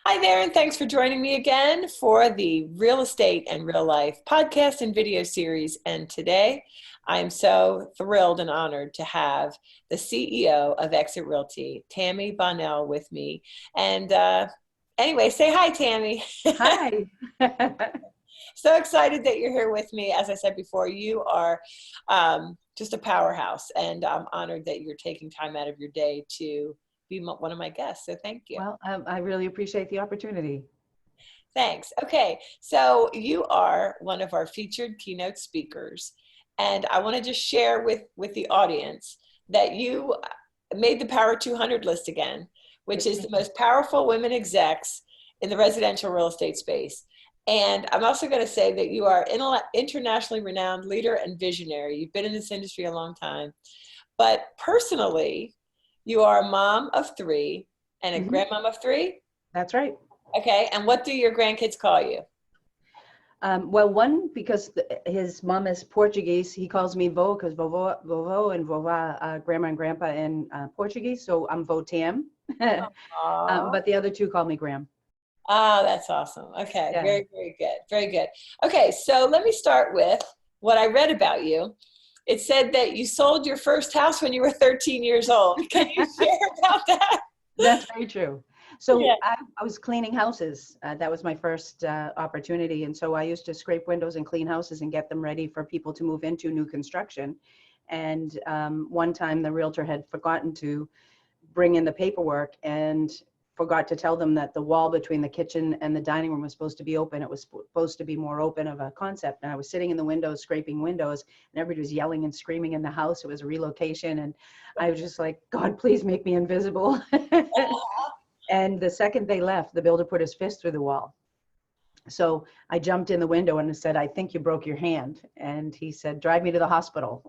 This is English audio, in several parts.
Hi there, and thanks for joining me again for the Real Estate and Real Life podcast and video series. And today, I'm so thrilled and honored to have the CEO of EXIT Realty, Tami Bonnell, with me. And anyway, say hi, Tami. Hi. So excited that you're here with me. As I said before, you are just a powerhouse, and I'm honored that you're taking time out of your day to be one of my guests. So thank you. Well, I really appreciate the opportunity. Thanks. Okay, so you are one of our featured keynote speakers, and I want to just share with the audience that you made the Power 200 list again, which is the most powerful women execs in the residential real estate space. And I'm also going to say that you are internationally renowned leader and visionary. You've been in this industry a long time, but personally, you are a mom of three and a grandmom of three. That's right. Okay, and what do your grandkids call you? Well, one, because his mom is Portuguese, he calls me Vô, because Vovô and Vová, grandma and grandpa in Portuguese, so I'm Votam. But the other two call me Gram. Ah, that's awesome. Okay, Yeah. very, very good. Very good. Okay, so let me start with what I read about you. It said that you sold your first house when you were 13 years old. Can you share about that? That's very true. So Yeah. I was cleaning houses. That was my first opportunity. And so I used to scrape windows and clean houses and get them ready for people to move into new construction. And one time the realtor had forgotten to bring in the paperwork and forgot to tell them that the wall between the kitchen and the dining room was supposed to be open. It was supposed to be more open of a concept. And I was sitting in the windows, scraping windows, and everybody was yelling and screaming in the house. It was a relocation. And I was just like, God, please make me invisible. And the second they left, the builder put his fist through the wall. So I jumped in the window and said, I think you broke your hand. And he said, drive me to the hospital.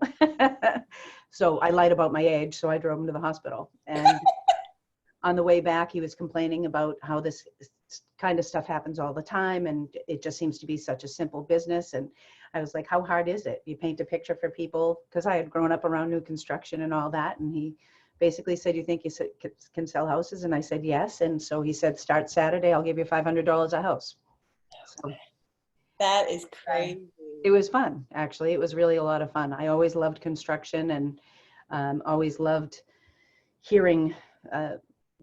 So I lied about my age. So I drove him to the hospital. And on the way back, he was complaining about how this kind of stuff happens all the time. And it just seems to be such a simple business. And I was like, how hard is it? You paint a picture for people, because I had grown up around new construction and all that. And he basically said, you think you can sell houses? And I said, yes. And so he said, start Saturday, I'll give you $500 a house. So That is crazy. it was fun, actually. It was really a lot of fun. I always loved construction and always loved hearing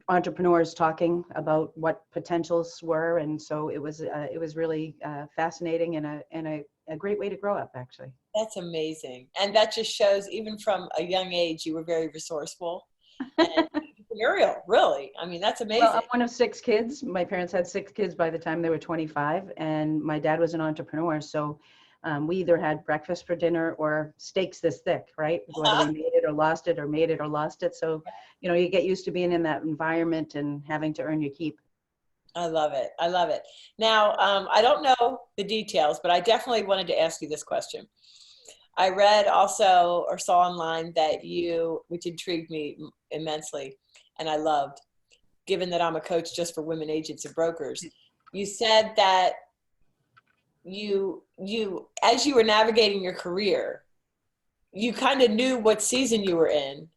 entrepreneurs talking about what potentials were. And so it was really fascinating and a great way to grow up, actually. That's amazing. And that just shows, even from a young age, you were very resourceful and entrepreneurial, really. I mean, that's amazing. Well, I'm one of 6 kids. My parents had 6 kids by the time they were 25, and my dad was an entrepreneur. So we either had breakfast for dinner or steaks this thick, right? Whether we made it or lost it or made it or lost it. So, you get used to being in that environment and having to earn your keep. I love it. I love it. Now, I don't know the details, but I definitely wanted to ask you this question. I read also or saw online that you, which intrigued me immensely, and I loved, given that I'm a coach just for women agents and brokers, you said that you as you were navigating your career, you kind of knew what season you were in,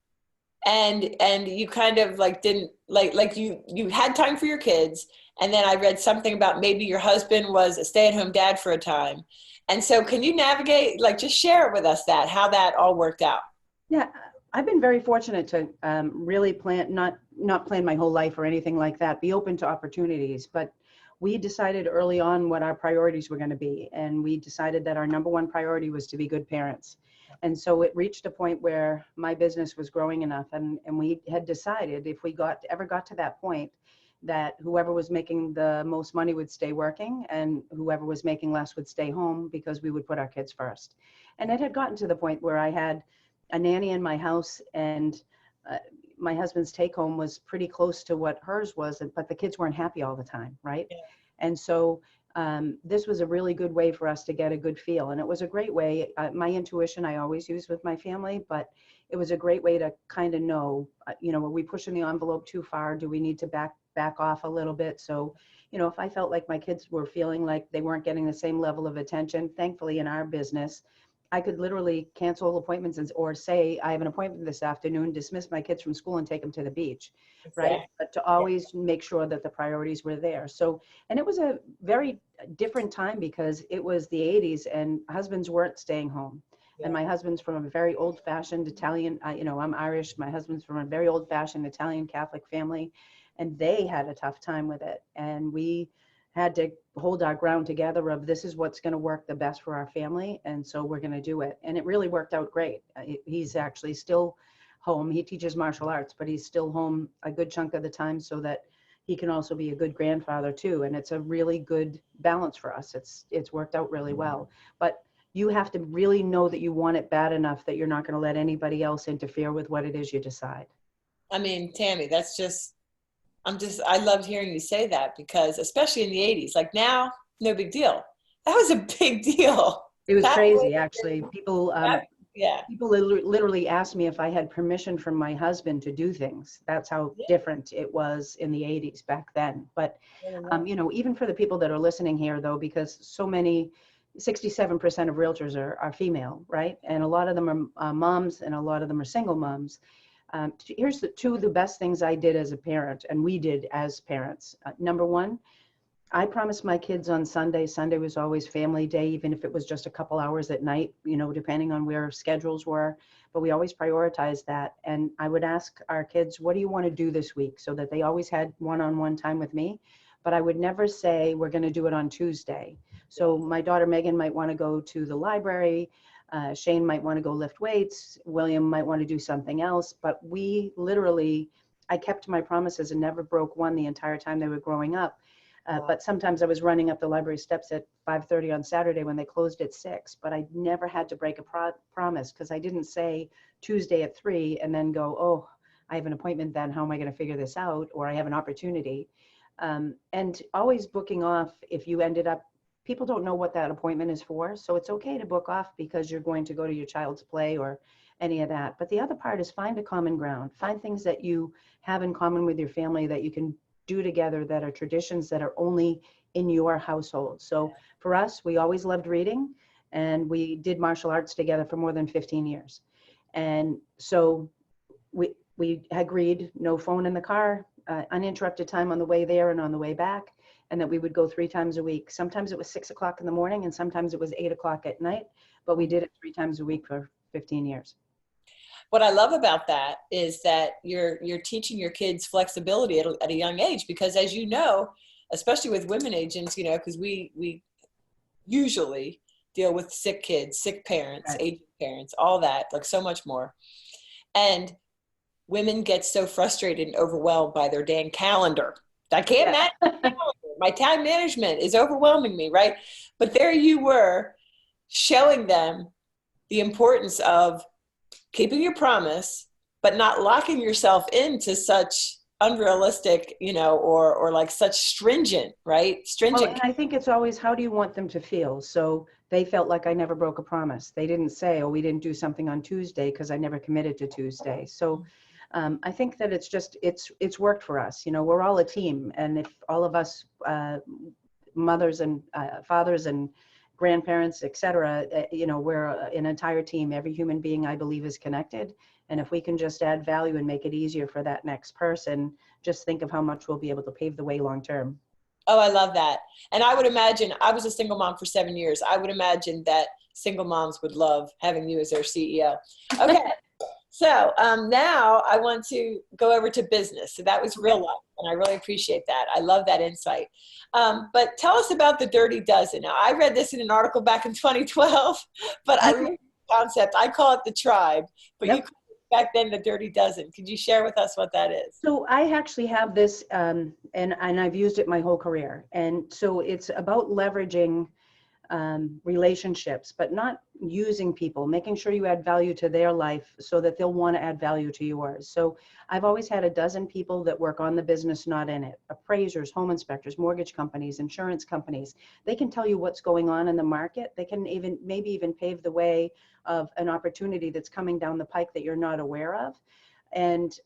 and you kind of like didn't like you had time for your kids, and then I read something about maybe your husband was a stay-at-home dad for a time. And so can you navigate, like, just share with us that, how that all worked out? Yeah, I've been very fortunate to really not plan my whole life or anything like that, be open to opportunities. But we decided early on what our priorities were going to be. And we decided that our number one priority was to be good parents. And so it reached a point where my business was growing enough. And we had decided if we ever got to that point, that whoever was making the most money would stay working and whoever was making less would stay home, because we would put our kids first. And it had gotten to the point where I had a nanny in my house, and my husband's take home was pretty close to what hers was, but the kids weren't happy all the time, right? Yeah. And so this was a really good way for us to get a good feel. And it was a great way. My intuition I always use with my family, but it was a great way to kind of know, are we pushing the envelope too far? Do we need to back off a little bit? So, if I felt like my kids were feeling like they weren't getting the same level of attention, thankfully in our business, I could literally cancel appointments or say, I have an appointment this afternoon, dismiss my kids from school and take them to the beach, right? Exactly. But to Yeah. always make sure that the priorities were there. So, and it was a very different time because it was the 80s and husbands weren't staying home. And Yeah. my husband's from a very old fashioned Italian, I'm Irish. My husband's from a very old fashioned Italian Catholic family, and they had a tough time with it. And we had to hold our ground together of this is what's going to work the best for our family, and so we're going to do it. And it really worked out great. He's actually still home. He teaches martial arts, but he's still home a good chunk of the time so that he can also be a good grandfather too. And it's a really good balance for us. It's worked out really well. But you have to really know that you want it bad enough that you're not going to let anybody else interfere with what it is you decide. I mean, Tami, I loved hearing you say that because especially in the 80s, like now, no big deal. That was a big deal. It was That was, crazy, actually. yeah. People literally asked me if I had permission from my husband to do things. That's how Yeah. different it was in the 80s back then. But, even for the people that are listening here, though, because 67% of realtors are female, right? And a lot of them are moms and a lot of them are single moms. Here's two of the best things I did as a parent, and we did as parents. Number one, I promised my kids on Sunday. Sunday was always family day, even if it was just a couple hours at night, depending on where schedules were. But we always prioritized that. And I would ask our kids, what do you want to do this week? So that they always had one-on-one time with me. But I would never say, we're going to do it on Tuesday. So my daughter Megan might want to go to the library. Shane might want to go lift weights. William might want to do something else. But I kept my promises and never broke one the entire time they were growing up. But sometimes I was running up the library steps at 5:30 on Saturday when they closed at 6. But I never had to break a promise because I didn't say Tuesday at 3 and then go, oh, I have an appointment then. How am I going to figure this out? Or I have an opportunity. And always booking off if you ended up, people don't know what that appointment is for. So it's okay to book off because you're going to go to your child's play or any of that. But the other part is find a common ground. Find things that you have in common with your family that you can do together that are traditions that are only in your household. So for us, we always loved reading and we did martial arts together for more than 15 years. And so we agreed no phone in the car, uninterrupted time on the way there and on the way back, and that we would go 3 times a week. Sometimes it was 6 o'clock in the morning and sometimes it was 8 o'clock at night, but we did it 3 times a week for 15 years. What I love about that is that you're teaching your kids flexibility at a young age, because as you know, especially with women agents, because we usually deal with sick kids, sick parents, Right. aging parents, all that, like so much more. And women get so frustrated and overwhelmed by their dang calendar. I can't manage my calendar. My time management is overwhelming me, right? But there you were showing them the importance of keeping your promise, but not locking yourself into such unrealistic, or like such stringent, right? Well, Stringent. and I think it's always, how do you want them to feel? So they felt like I never broke a promise. They didn't say, oh, we didn't do something on Tuesday because I never committed to Tuesday. So I think that it's worked for us. We're all a team. And if all of us mothers and fathers and grandparents, et cetera, we're an entire team. Every human being, I believe, is connected. And if we can just add value and make it easier for that next person, just think of how much we'll be able to pave the way long term. Oh, I love that. And I would imagine, I was a single mom for 7 years. I would imagine that single moms would love having you as their CEO. Okay. So now I want to go over to business. So that was real life, and I really appreciate that. I love that insight. But tell us about the Dirty Dozen. Now, I read this in an article back in 2012, but I love the concept. I call it the tribe, but you called it back then the Dirty Dozen. Could you share with us what that is? So I actually have this, and I've used it my whole career. And so it's about leveraging relationships, but not using people, making sure you add value to their life so that they'll want to add value to yours. So I've always had a dozen people that work on the business, not in it. Appraisers, home inspectors, mortgage companies, insurance companies. They can tell you what's going on in the market. They can maybe even pave the way of an opportunity that's coming down the pike that you're not aware of. And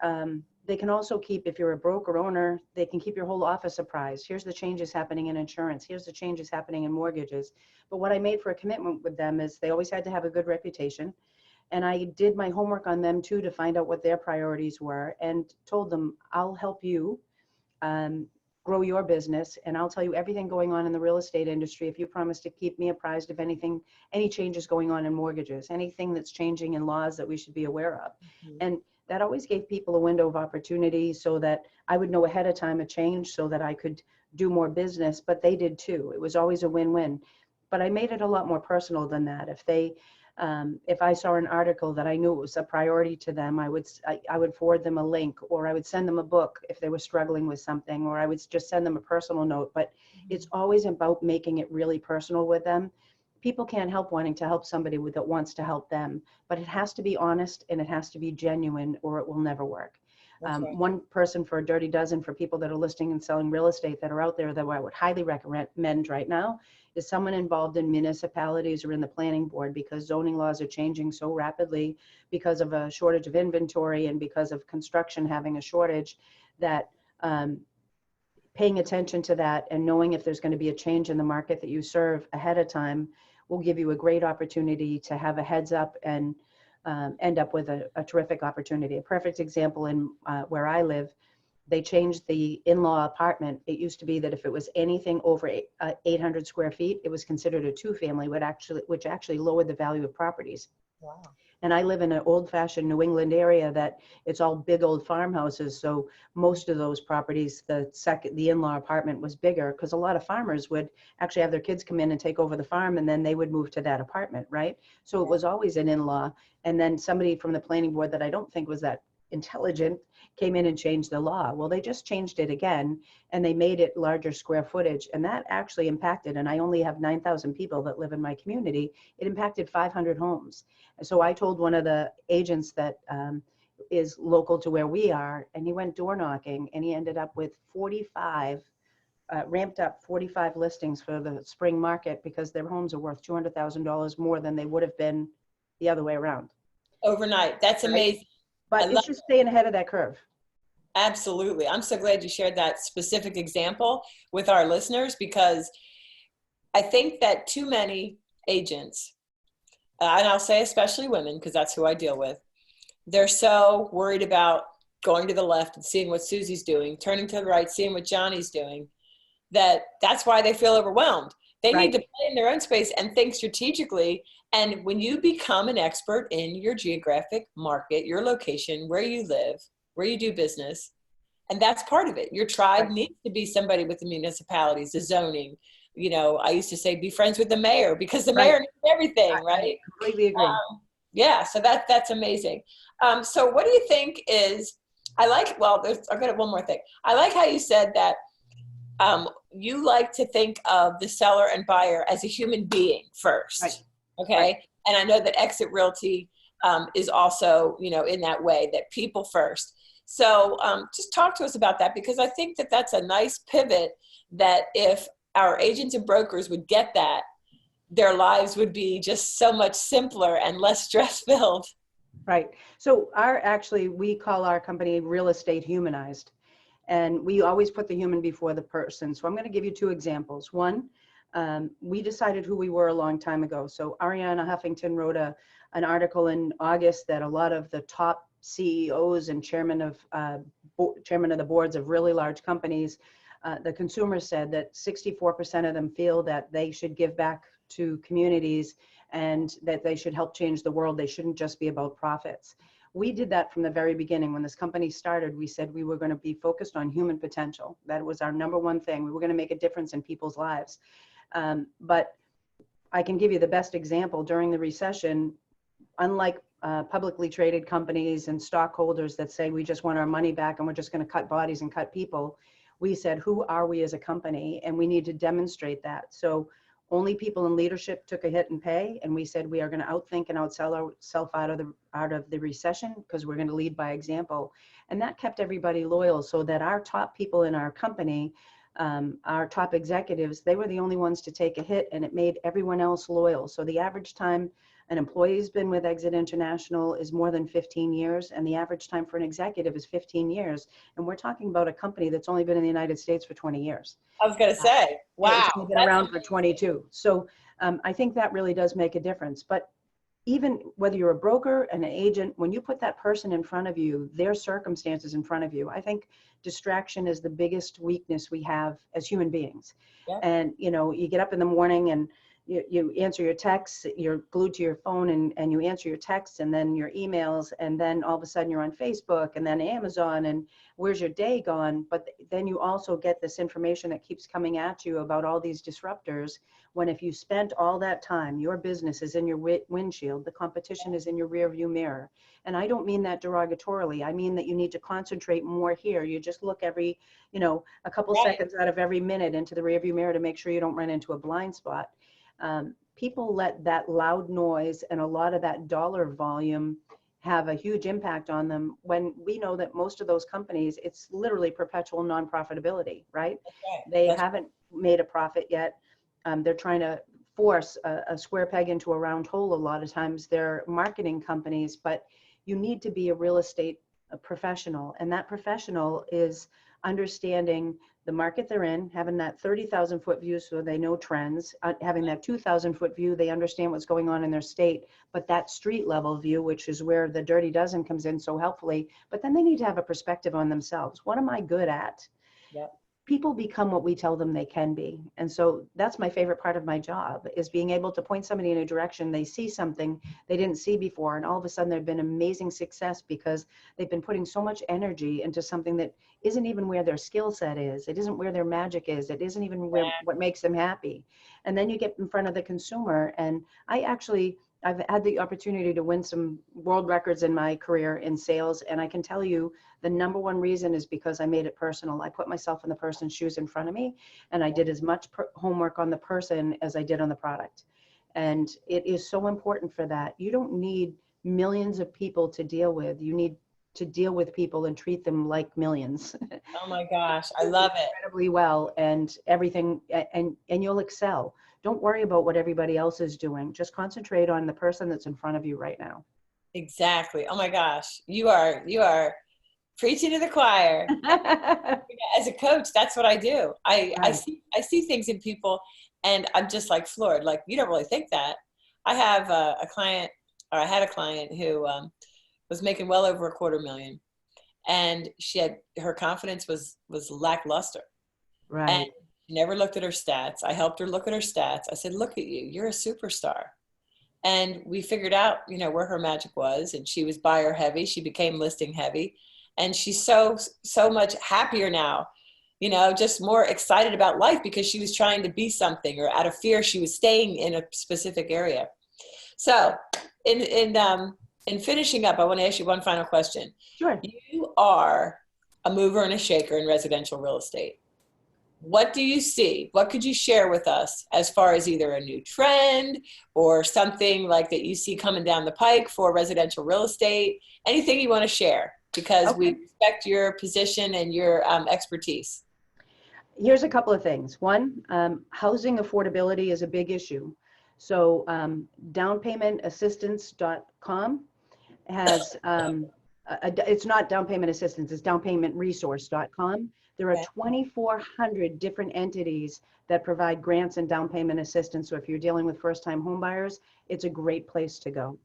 they can also keep, if you're a broker owner, they can keep your whole office apprised. Here's the changes happening in insurance. Here's the changes happening in mortgages. But what I made for a commitment with them is they always had to have a good reputation. And I did my homework on them too to find out what their priorities were, and told them, I'll help you um, grow your business, and I'll tell you everything going on in the real estate industry if you promise to keep me apprised of anything, any changes going on in mortgages, anything that's changing in laws that we should be aware of. And that always gave people a window of opportunity so that I would know ahead of time a change so that I could do more business, but they did too. It was always a win-win. But I made it a lot more personal than that. If I saw an article that I knew it was a priority to them, I would forward them a link, or I would send them a book if they were struggling with something, or I would just send them a personal note. But it's always about making it really personal with them. People can't help wanting to help somebody that wants to help them, but it has to be honest and it has to be genuine, or it will never work. Right. One person for a dirty dozen, for people that are listing and selling real estate that are out there, that I would highly recommend right now, is someone involved in municipalities or in the planning board, because zoning laws are changing so rapidly because of a shortage of inventory and because of construction having a shortage, that paying attention to that and knowing if there's going to be a change in the market that you serve ahead of time will give you a great opportunity to have a heads up and end up with a terrific opportunity. A perfect example in where I live, they changed the in-law apartment. It used to be that if it was anything over 800 square feet, it was considered a two-family, which actually lowered the value of properties. Wow. And I live in an old-fashioned New England area that it's all big old farmhouses. So most of those properties, the in-law apartment was bigger, because a lot of farmers would actually have their kids come in and take over the farm, and then they would move to that apartment, right? So it was always an in-law. And then somebody from the planning board that I don't think was that intelligent came in and changed the law. Well, they just changed it again, and they made it larger square footage, and that actually impacted, and I only have 9,000 people that live in my community, it impacted 500 homes. So I told one of the agents that is local to where we are, and he went door knocking, and he ended up with 45 ramped up 45 listings for the spring market, because their homes are worth $200,000 more than they would have been the other way around. Overnight. That's amazing. But it's just staying ahead of that curve. Absolutely. I'm so glad you shared that specific example with our listeners, because I think that too many agents, and I'll say especially women, because that's who I deal with, they're so worried about going to the left and seeing what Susie's doing, turning to the right, seeing what Johnny's doing, that's why they feel overwhelmed. They need to play in their own space and think strategically. And when you become an expert in your geographic market, your location, where you live, where you do business, and that's part of it. Your tribe needs to be somebody with the municipalities, the zoning. You know, I used to say, be friends with the mayor, because the mayor knows everything, right? I completely agree. Yeah, so that's amazing. So what do you think is, I've got one more thing. I like how you said that you like to think of the seller and buyer as a human being first. Right. Okay. Right. And I know that EXIT Realty is also, in that way, that people first. So just talk to us about that, because I think that that's a nice pivot, that if our agents and brokers would get that, their lives would be just so much simpler and less stress filled. Right. So we call our company Real Estate Humanized, and we always put the human before the person. So I'm going to give you two examples. One, we decided who we were a long time ago. So Ariana Huffington wrote an article in August that a lot of the top CEOs and chairman of the boards of really large companies, the consumers said that 64% of them feel that they should give back to communities and that they should help change the world. They shouldn't just be about profits. We did that from the very beginning. When this company started, we said we were going to be focused on human potential. That was our number one thing. We were going to make a difference in people's lives. But I can give you the best example. During the recession, unlike publicly traded companies and stockholders that say we just want our money back and we're just going to cut bodies and cut people, we said, who are we as a company? And we need to demonstrate that. So only people in leadership took a hit and pay, and we said we are going to outthink and outsell ourselves out of the recession, because we're going to lead by example. And that kept everybody loyal, so that our top people in our company, our top executives, they were the only ones to take a hit, and it made everyone else loyal. So the average time An employee who's been with Exit International is more than 15 years, and the average time for an executive is 15 years. And we're talking about a company that's only been in the United States for 20 years. I was going to say, It's wow. only been around for 22. So I think that really does make a difference. But even whether you're a broker and an agent, when you put that person in front of you, their circumstances in front of you, I think distraction is the biggest weakness we have as human beings. Yeah. And, you know, you get up in the morning and you answer your texts, you're glued to your phone and you answer your texts and then your emails, and then all of a sudden you're on Facebook and then Amazon, and where's your day gone? But then you also get this information that keeps coming at you about all these disruptors, when if you spent all that time, your business is in your windshield, the competition is in your rear view mirror. And I don't mean that derogatorily. I mean that you need to concentrate more here. You just look every, you know, a couple seconds out of every minute into the rear view mirror to make sure you don't run into a blind spot. People let that loud noise and a lot of that dollar volume have a huge impact on them, when we know that most of those companies, it's literally perpetual non-profitability, right? They haven't made a profit yet. They're trying to force a square peg into a round hole. A lot of times they're marketing companies, but you need to be a real estate professional. And that professional is understanding the market they're in, having that 30,000 foot view so they know trends, having that 2,000 foot view, they understand what's going on in their state, but that street level view, which is where the dirty dozen comes in so helpfully, but then they need to have a perspective on themselves. What am I good at? Yep. People become what we tell them they can be. And so that's my favorite part of my job, is being able to point somebody in a direction. They see something they didn't see before, and all of a sudden there've been amazing success because they've been putting so much energy into something that isn't even where their skill set is. It isn't where their magic is. It isn't even where what makes them happy. And then you get in front of the consumer. And I've had the opportunity to win some world records in my career in sales. And I can tell you the number one reason is because I made it personal. I put myself in the person's shoes in front of me, and I did as much homework on the person as I did on the product. And it is so important for that. You don't need millions of people to deal with. You need to deal with people and treat them like millions. Oh my gosh, I love it. Incredibly well, and everything, and you'll excel. Don't worry about what everybody else is doing. Just concentrate on the person that's in front of you right now. Exactly. Oh my gosh, you are preaching to the choir. As a coach, that's what I do. I see things in people, and I'm just like floored. Like, you don't really think that. I have a client, or I had a client who was making well over $250,000, and her confidence was lackluster. Right. And she never looked at her stats. I helped her look at her stats. I said, look at you, you're a superstar. And we figured out, where her magic was, and she was buyer heavy. She became listing heavy, and she's so much happier now, just more excited about life because she was trying to be something, or out of fear, she was staying in a specific area. So in finishing up, I want to ask you one final question. Sure. You are a mover and a shaker in residential real estate. What do you see? What could you share with us as far as either a new trend or something like that you see coming down the pike for residential real estate? Anything you want to share, because we respect your position and your expertise. Here's a couple of things. One, housing affordability is a big issue. So downpaymentassistance.com has, it's not down payment assistance, it's downpaymentresource.com. There are 2,400 different entities that provide grants and down payment assistance. So if you're dealing with first-time home buyers, it's a great place to go.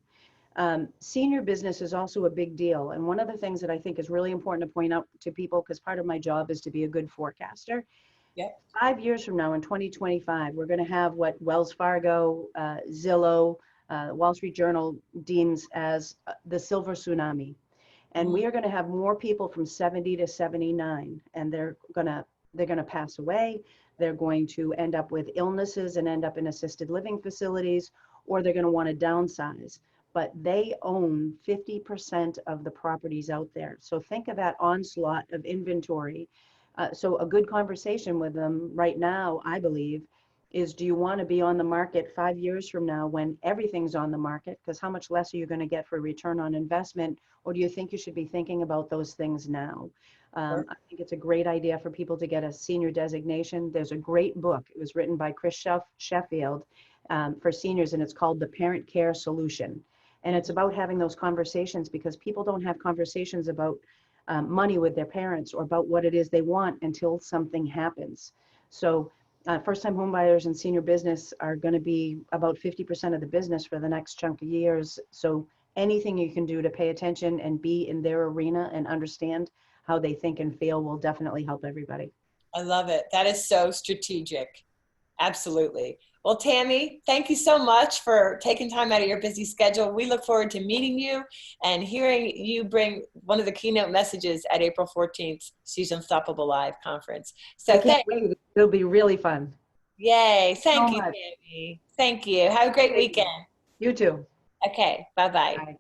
Senior business is also a big deal. And one of the things that I think is really important to point out to people, because part of my job is to be a good forecaster. 5 years from now, in 2025, we're going to have what Wells Fargo, Zillow, Wall Street Journal deems as the silver tsunami. And we are going to have more people from 70 to 79, and they're going to pass away. They're going to end up with illnesses and end up in assisted living facilities, or they're going to want to downsize. But they own 50% of the properties out there. So think of that onslaught of inventory. So a good conversation with them right now, I believe, is, do you want to be on the market 5 years from now when everything's on the market? Because how much less are you going to get for return on investment? Or do you think you should be thinking about those things now? I think it's a great idea for people to get a senior designation. There's a great book. It was written by Chris Sheffield, for seniors, and it's called the Parent Care Solution. And it's about having those conversations, because people don't have conversations about money with their parents or about what it is they want until something happens. So first-time homebuyers and senior business are going to be about 50% of the business for the next chunk of years. So anything you can do to pay attention and be in their arena and understand how they think and feel will definitely help everybody. I love it. That is so strategic. Absolutely. Well, Tami, thank you so much for taking time out of your busy schedule. We look forward to meeting you and hearing you bring one of the keynote messages at April 14th, She's Unstoppable Live conference. I So can't wait. It'll be really fun. yay. So Thank you, much. Tami. Thank you. Have a great Thank you. weekend. You too. Okay. Bye-bye. Bye.